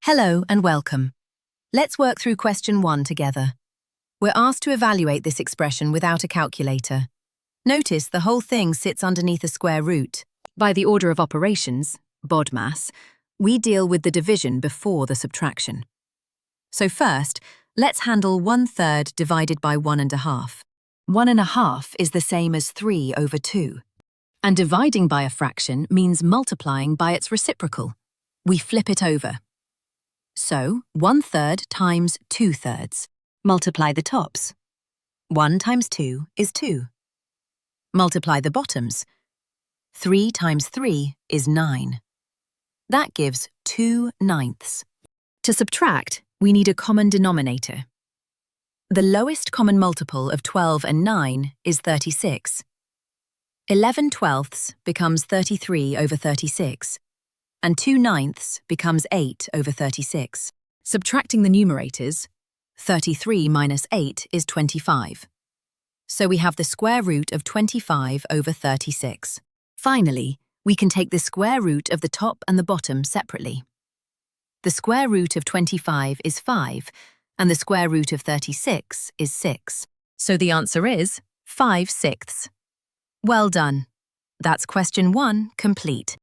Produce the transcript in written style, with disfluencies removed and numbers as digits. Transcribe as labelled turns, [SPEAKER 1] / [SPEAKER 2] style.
[SPEAKER 1] Hello and welcome. Let's work through question 1 together. We're asked to evaluate this expression without a calculator. Notice the whole thing sits underneath a square root. By the order of operations, BODMAS, we deal with the division before the subtraction. So first, let's handle 1/3 divided by 1.5. 1.5 is the same as 3 over 2. And dividing by a fraction means multiplying by its reciprocal. We flip it over. So, 1/3 times 2/3. Multiply the tops. 1 times 2 is 2. Multiply the bottoms. 3 times 3 is 9. That gives 2/9. To subtract, we need a common denominator. The lowest common multiple of 12 and 9 is 36. 11/12 becomes 33 over 36. And 2/9 becomes 8 over 36. Subtracting the numerators, 33 minus 8 is 25. So we have the square root of 25 over 36. Finally, we can take the square root of the top and the bottom separately. The square root of 25 is 5, and the square root of 36 is 6. So the answer is 5/6. Well done. That's question 1 complete.